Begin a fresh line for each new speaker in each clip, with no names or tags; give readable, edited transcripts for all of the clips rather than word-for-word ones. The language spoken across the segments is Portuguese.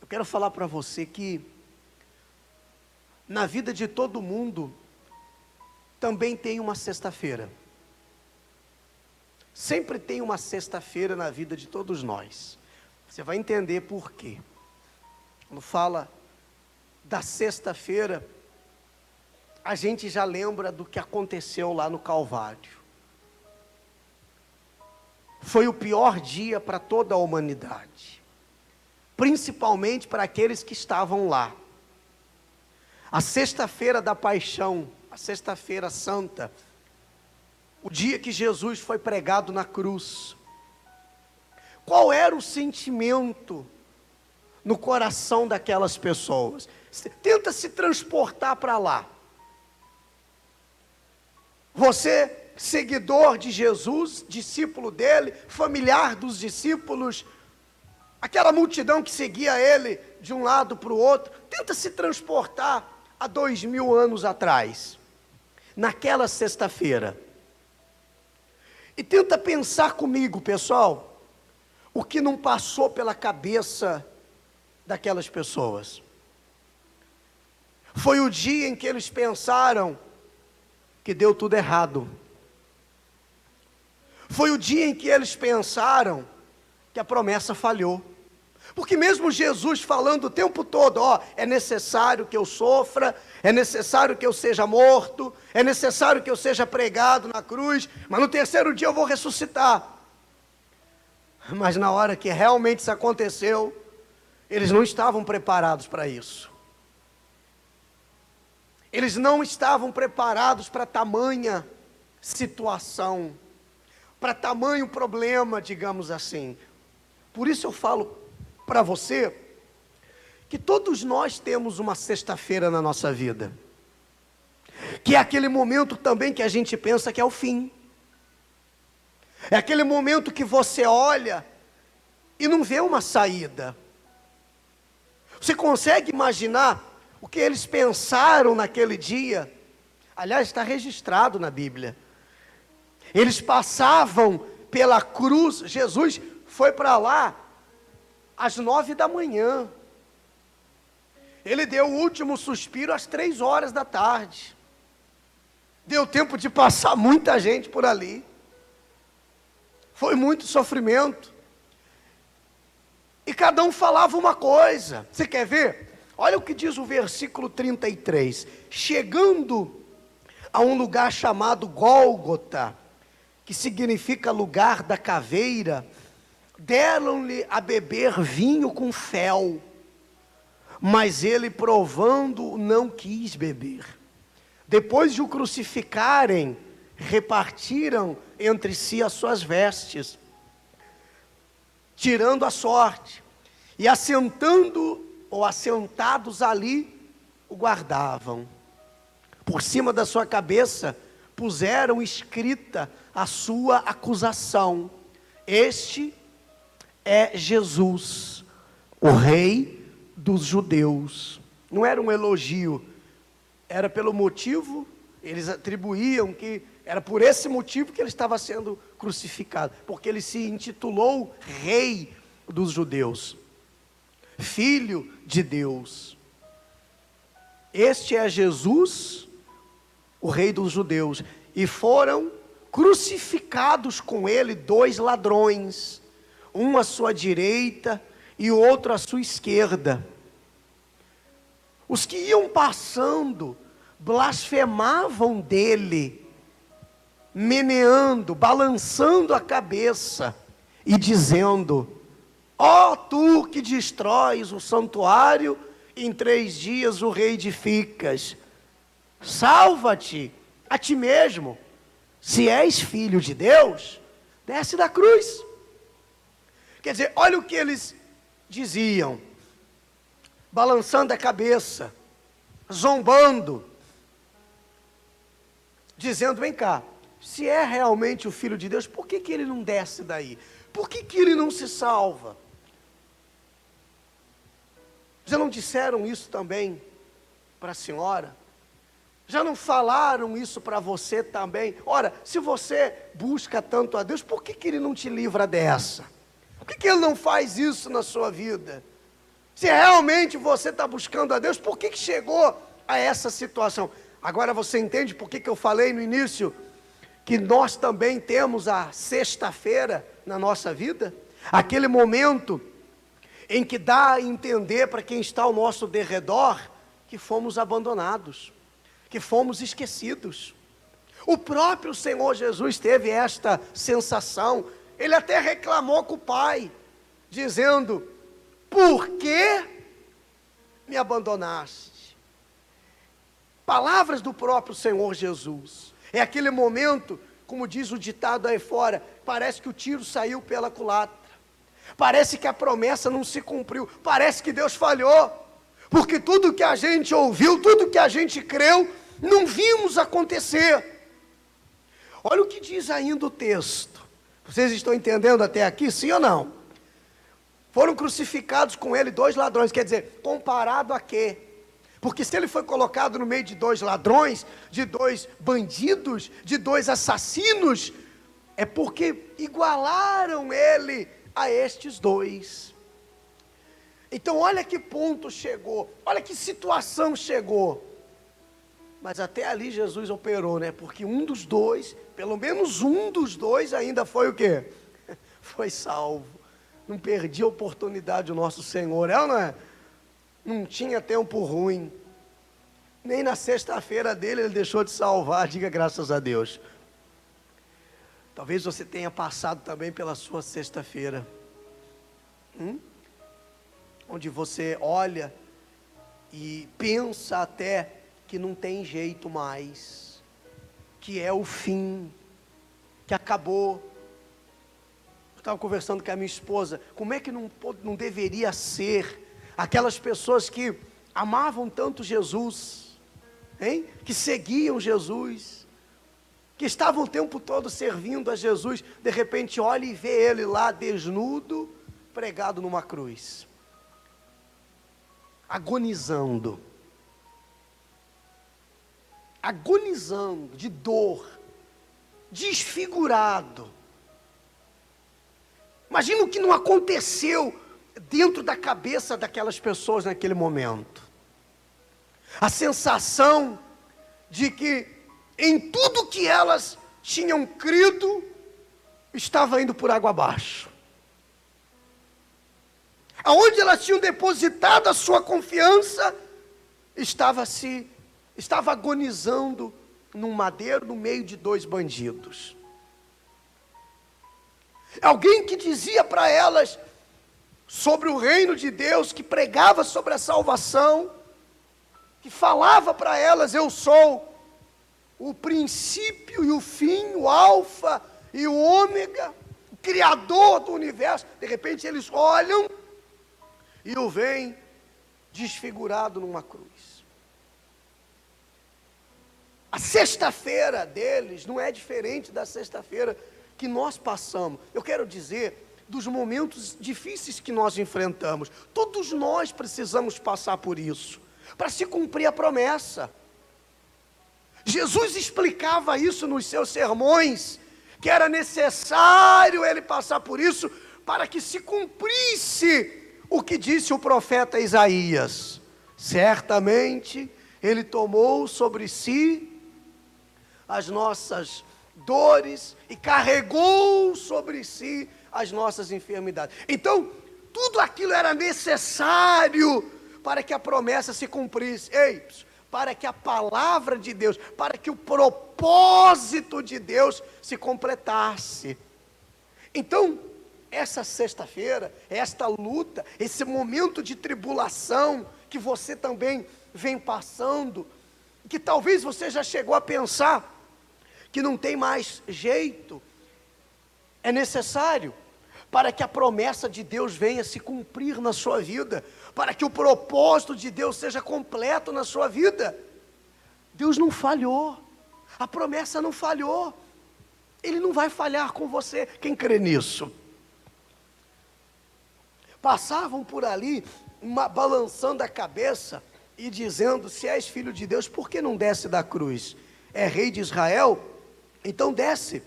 quero falar para você que na vida de todo mundo também tem uma sexta-feira. Sempre tem uma sexta-feira na vida de todos nós. Você vai entender por quê. Quando fala da sexta-feira, a gente já lembra do que aconteceu lá no Calvário. Foi o pior dia para toda a humanidade, principalmente para aqueles que estavam lá. A sexta-feira da paixão, a sexta-feira santa, o dia que Jesus foi pregado na cruz. Qual era o sentimento no coração daquelas pessoas? Tenta se transportar para lá. Você, seguidor de Jesus, discípulo dele, familiar dos discípulos, aquela multidão que seguia ele de um lado para o outro, tenta se transportar a 2000 anos atrás, naquela sexta-feira. E tenta pensar comigo, pessoal, o que não passou pela cabeça daquelas pessoas. Foi o dia em que eles pensaram que deu tudo errado. Foi o dia em que eles pensaram que a promessa falhou. Porque mesmo Jesus falando o tempo todo, é necessário que eu sofra, é necessário que eu seja morto, é necessário que eu seja pregado na cruz, mas no terceiro dia eu vou ressuscitar. Mas na hora que realmente isso aconteceu, eles não estavam preparados para isso. Eles não estavam preparados para tamanha situação, para tamanho problema, digamos assim. Por isso eu falo para você que todos nós temos uma sexta-feira na nossa vida, que é aquele momento também que a gente pensa que é o fim. É aquele momento que você olha e não vê uma saída. Você consegue imaginar o que eles pensaram naquele dia? Aliás, está registrado na Bíblia. Eles passavam pela cruz, Jesus foi para lá às 9 da manhã. Ele deu o último suspiro às 3 horas da tarde. Deu tempo de passar muita gente por ali. Foi muito sofrimento. E cada um falava uma coisa. Você quer ver? Olha o que diz o versículo 33. Chegando a um lugar chamado Gólgota, que significa lugar da caveira, deram-lhe a beber vinho com fel, mas ele, provando, não quis beber. Depois de o crucificarem, repartiram entre si as suas vestes, tirando a sorte, e assentados ali, o guardavam. Por cima da sua cabeça, puseram escrita a sua acusação: este é Jesus, o rei dos judeus. Não era um elogio, era pelo motivo, eles atribuíam que era por esse motivo que ele estava sendo crucificado, porque ele se intitulou rei dos judeus, filho de Deus. Este é Jesus, o rei dos judeus. E foram crucificados com ele 2 ladrões, um à sua direita e o outro à sua esquerda. Os que iam passando blasfemavam dele, meneando, balançando a cabeça e dizendo: ó tu que destróis o santuário, em 3 dias o reedificas, salva-te a ti mesmo, se és filho de Deus, desce da cruz. Quer dizer, olha o que eles diziam, balançando a cabeça, zombando, dizendo: vem cá, se é realmente o Filho de Deus, por que ele não desce daí? Por que ele não se salva? Já não disseram isso também para a senhora? Já não falaram isso para você também? Ora, se você busca tanto a Deus, por que ele não te livra dessa? Por que ele não faz isso na sua vida? Se realmente você está buscando a Deus, por que chegou a essa situação? Agora você entende por que eu falei no início que nós também temos a sexta-feira na nossa vida? Aquele momento em que dá a entender para quem está ao nosso derredor que fomos abandonados, que fomos esquecidos. O próprio Senhor Jesus teve esta sensação. Ele até reclamou com o Pai, dizendo: por que me abandonaste? Palavras do próprio Senhor Jesus. É aquele momento, como diz o ditado aí fora, parece que o tiro saiu pela culatra. Parece que a promessa não se cumpriu. Parece que Deus falhou. Porque tudo que a gente ouviu, tudo que a gente creu, não vimos acontecer. Olha o que diz ainda o texto. Vocês estão entendendo até aqui, sim ou não? Foram crucificados com ele 2 ladrões, quer dizer, comparado a quê? Porque se ele foi colocado no meio de 2 ladrões, de 2 bandidos, de 2 assassinos, é porque igualaram ele a estes 2. Então olha que ponto chegou, olha que situação chegou. Mas até ali Jesus operou, né? Porque um dos 2, pelo menos um dos 2 ainda foi o quê? Foi salvo. Não perdi a oportunidade o nosso Senhor, é ou não é? Não tinha tempo ruim. Nem na sexta-feira dele ele deixou de salvar, diga graças a Deus. Talvez você tenha passado também pela sua sexta-feira. Onde você olha e pensa até que não tem jeito mais, que é o fim, que acabou. Eu estava conversando com a minha esposa, como é que não deveria ser aquelas pessoas que amavam tanto Jesus, hein? Que seguiam Jesus, que estavam o tempo todo servindo a Jesus, de repente olha e vê ele lá desnudo, pregado numa cruz, agonizando de dor, desfigurado. Imagina o que não aconteceu dentro da cabeça daquelas pessoas naquele momento. A sensação de que em tudo que elas tinham crido, estava indo por água abaixo. Aonde elas tinham depositado a sua confiança, estava agonizando num madeiro no meio de 2 bandidos. Alguém que dizia para elas sobre o reino de Deus, que pregava sobre a salvação, que falava para elas: eu sou o princípio e o fim, o alfa e o ômega, o criador do universo. De repente eles olham e o veem desfigurado numa cruz. A sexta-feira deles não é diferente da sexta-feira que nós passamos. Eu quero dizer, dos momentos difíceis que nós enfrentamos. Todos nós precisamos passar por isso, para se cumprir a promessa. Jesus explicava isso nos seus sermões, que era necessário ele passar por isso, para que se cumprisse o que disse o profeta Isaías: certamente ele tomou sobre si as nossas dores e carregou sobre si as nossas enfermidades. Então, tudo aquilo era necessário para que a promessa se cumprisse. Para que a palavra de Deus, para que o propósito de Deus se completasse. Então, essa sexta-feira, esta luta, esse momento de tribulação que você também vem passando, que talvez você já chegou a pensar que não tem mais jeito, é necessário para que a promessa de Deus venha se cumprir na sua vida, para que o propósito de Deus seja completo na sua vida. Deus não falhou, a promessa não falhou, Ele não vai falhar com você. Quem crê nisso? Passavam por ali, balançando a cabeça e dizendo: se és filho de Deus, por que não desce da cruz? É rei de Israel? Então desce.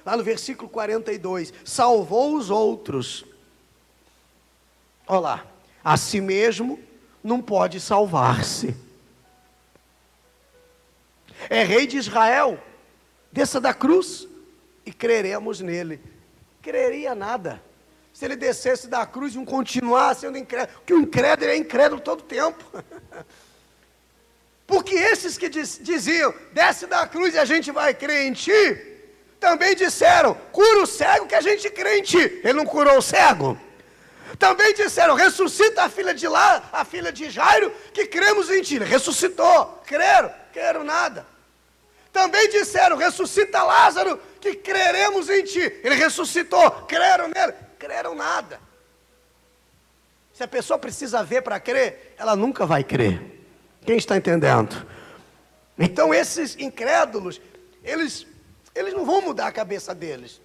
Lá no versículo 42, salvou os outros. Olha lá, a si mesmo não pode salvar-se. É rei de Israel, desça da cruz e creremos nele. Creria nada. Se ele descesse da cruz e não continuasse sendo incrédulo, porque o incrédulo é incrédulo todo tempo. Porque esses que diziam, desce da cruz e a gente vai crer em ti, também disseram, cura o cego que a gente crê em ti. Ele não curou o cego? Também disseram, ressuscita a filha de lá, a filha de Jairo, que cremos em ti. Ele ressuscitou, creram nada. Também disseram, ressuscita Lázaro, que creremos em ti. Ele ressuscitou, creram nele, creram nada. Se a pessoa precisa ver para crer, ela nunca vai crer. Quem está entendendo? Então esses incrédulos, eles não vão mudar a cabeça deles.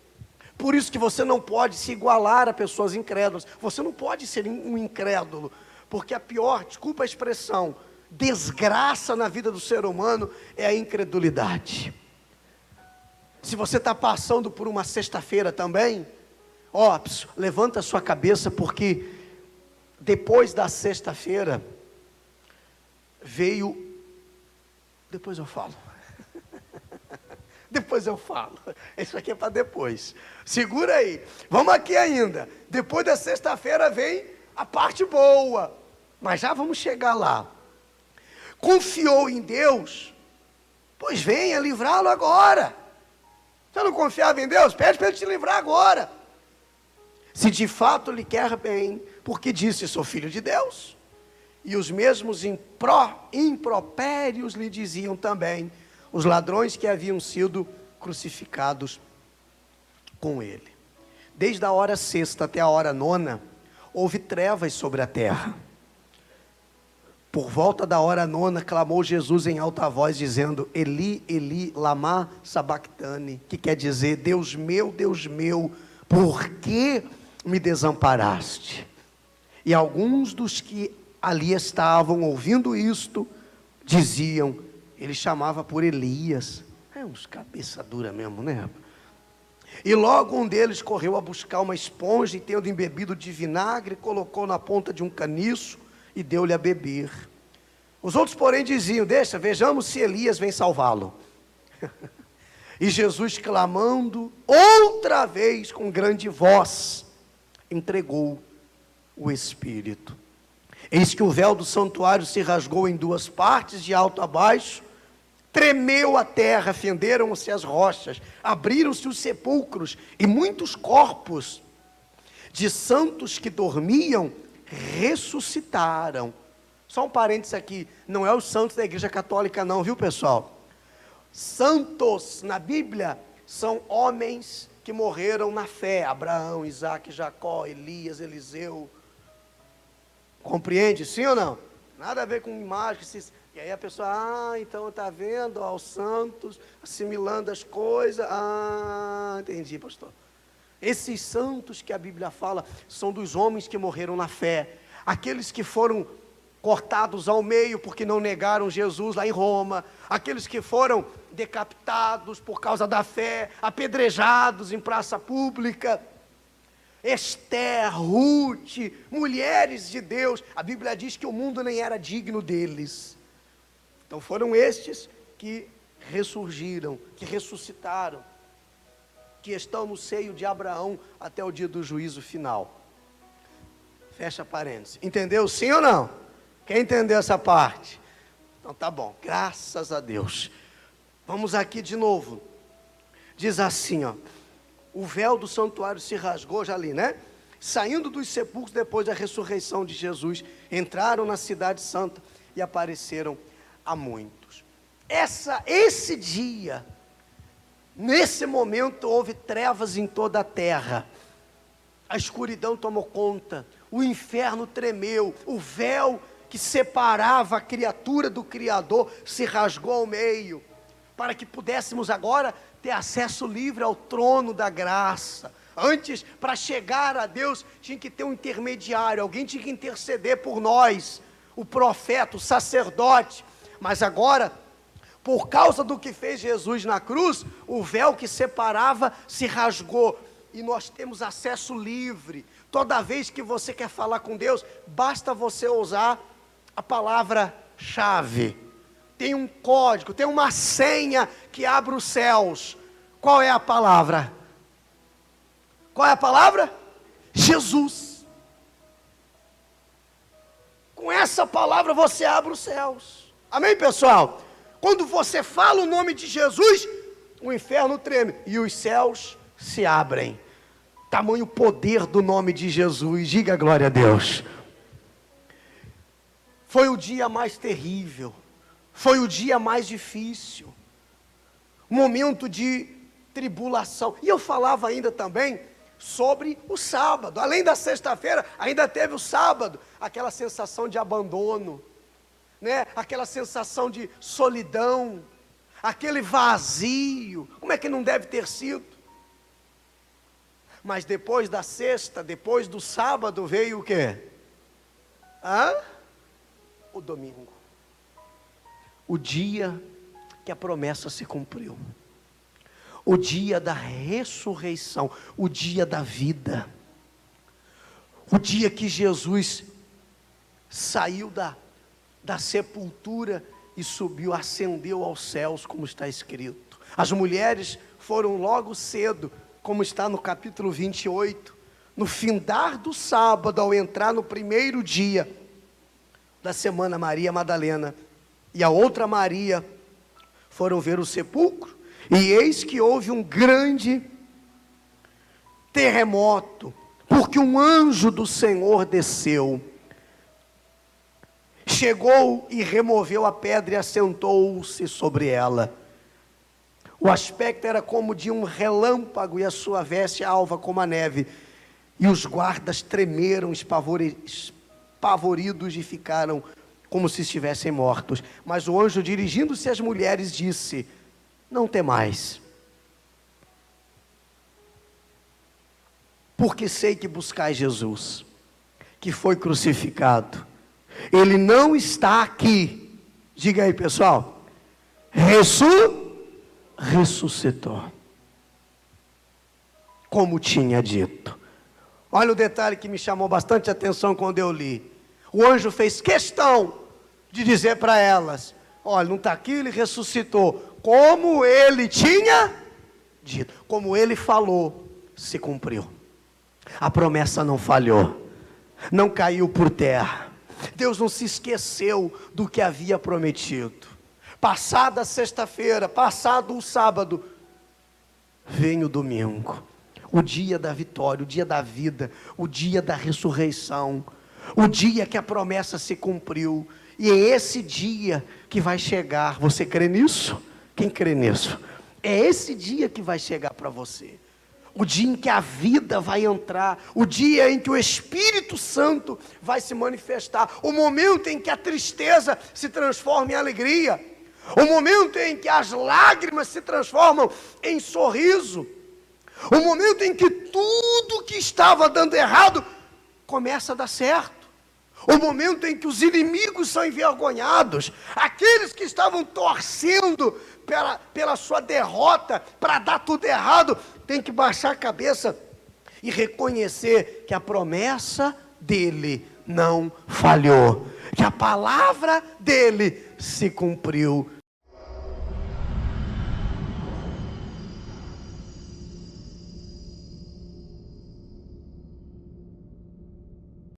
Por isso que você não pode se igualar a pessoas incrédulas. Você não pode ser um incrédulo, porque a pior, desculpa a expressão, desgraça na vida do ser humano é a incredulidade. Se você está passando por uma sexta-feira também, levanta a sua cabeça, porque depois da sexta-feira veio, depois eu falo, isso aqui é para depois, segura aí, vamos aqui ainda, depois da sexta-feira vem a parte boa, mas já vamos chegar lá. Confiou em Deus, pois venha livrá-lo agora. Você não confiava em Deus? Pede para Ele te livrar agora. Se de fato lhe quer bem, porque disse, sou filho de Deus. E os mesmos impropérios lhe diziam também os ladrões que haviam sido crucificados com ele. Desde a hora sexta até a hora nona, houve trevas sobre a terra. Por volta da hora nona, clamou Jesus em alta voz, dizendo, Eli, Eli, lama sabactani, que quer dizer, Deus meu, por que me desamparaste? E alguns dos que ali estavam ouvindo isto, diziam, ele chamava por Elias. É uns cabeça dura mesmo, né? E logo um deles correu a buscar uma esponja, e tendo embebido de vinagre, colocou na ponta de um caniço, e deu-lhe a beber. Os outros, porém, diziam, vejamos se Elias vem salvá-lo. E Jesus, clamando outra vez com grande voz, entregou o Espírito. Eis que o véu do santuário se rasgou em duas partes, de alto a baixo, tremeu a terra, fenderam-se as rochas, abriram-se os sepulcros, e muitos corpos de santos que dormiam ressuscitaram. Só um parênteses aqui, não é os santos da igreja católica não, viu pessoal? Santos na Bíblia são homens que morreram na fé, Abraão, Isaac, Jacó, Elias, Eliseu. Compreende, sim ou não? Nada a ver com imagens. E aí a pessoa, então está vendo, os santos assimilando as coisas. Entendi, pastor. Esses santos que a Bíblia fala são dos homens que morreram na fé, aqueles que foram cortados ao meio porque não negaram Jesus lá em Roma, aqueles que foram decapitados por causa da fé, apedrejados em praça pública. Esther, Ruth, mulheres de Deus, a Bíblia diz que o mundo nem era digno deles. Então foram estes que ressurgiram, que ressuscitaram, que estão no seio de Abraão até o dia do juízo final. Fecha parênteses. Entendeu sim ou não? Quem entendeu essa parte? Então tá bom, graças a Deus. Vamos aqui de novo. Diz assim, o véu do santuário se rasgou, já li, né? Saindo dos sepulcros depois da ressurreição de Jesus, entraram na cidade santa e apareceram a muitos. Esse dia, nesse momento, houve trevas em toda a terra. A escuridão tomou conta, o inferno tremeu, o véu que separava a criatura do Criador se rasgou ao meio, para que pudéssemos agora ter acesso livre ao trono da graça. Antes, para chegar a Deus, tinha que ter um intermediário, alguém tinha que interceder por nós, o profeta, o sacerdote. Mas agora, por causa do que fez Jesus na cruz, o véu que separava se rasgou. e nós temos acesso livre. Toda vez que você quer falar com Deus, basta você usar a palavra-chave. Tem um código, tem uma senha que abre os céus. Qual é a palavra? Qual é a palavra? Jesus. Com essa palavra você abre os céus. Amém, pessoal? Quando você fala o nome de Jesus, o inferno treme e os céus se abrem. Tamanho poder do nome de Jesus. Diga glória a Deus. Foi o dia mais terrível. Foi o dia mais difícil. Um momento de tribulação. E eu falava ainda também sobre o sábado. Além da sexta-feira, ainda teve o sábado. Aquela sensação de abandono, né? Aquela sensação de solidão, aquele vazio. Como é que não deve ter sido? Mas depois da sexta, depois do sábado, veio o quê? O domingo. O dia que a promessa se cumpriu. O dia da ressurreição. O dia da vida. O dia que Jesus saiu da sepultura e subiu, ascendeu aos céus, como está escrito. As mulheres foram logo cedo, como está no capítulo 28, no findar do sábado, ao entrar no primeiro dia da semana, Maria Madalena e a outra Maria foram ver o sepulcro, e eis que houve um grande terremoto, porque um anjo do Senhor desceu, chegou e removeu a pedra e assentou-se sobre ela. O aspecto era como de um relâmpago, e a sua veste alva como a neve. E os guardas tremeram, espavoridos, e ficaram como se estivessem mortos. Mas o anjo, dirigindo-se às mulheres, disse: não temais, porque sei que buscais Jesus, que foi crucificado. Ele não está aqui. Diga aí, pessoal. Ressuscitou, como tinha dito. Olha o detalhe que me chamou bastante atenção quando eu li. O anjo fez questão de dizer para elas: olha, não está aqui, ele ressuscitou, como ele tinha dito, como ele falou, se cumpriu. A promessa não falhou, não caiu por terra. Deus não se esqueceu do que havia prometido. Passada a sexta-feira, passado o sábado, vem o domingo, o dia da vitória, o dia da vida, o dia da ressurreição, o dia que a promessa se cumpriu. E é esse dia que vai chegar. Você crê nisso? Quem crê nisso? É esse dia que vai chegar para você. O dia em que a vida vai entrar, o dia em que o Espírito Santo vai se manifestar, o momento em que a tristeza se transforma em alegria, o momento em que as lágrimas se transformam em sorriso, o momento em que tudo que estava dando errado começa a dar certo, o momento em que os inimigos são envergonhados, aqueles que estavam torcendo pela sua derrota, para dar tudo errado, tem que baixar a cabeça e reconhecer que a promessa dele não falhou, que a palavra dele se cumpriu.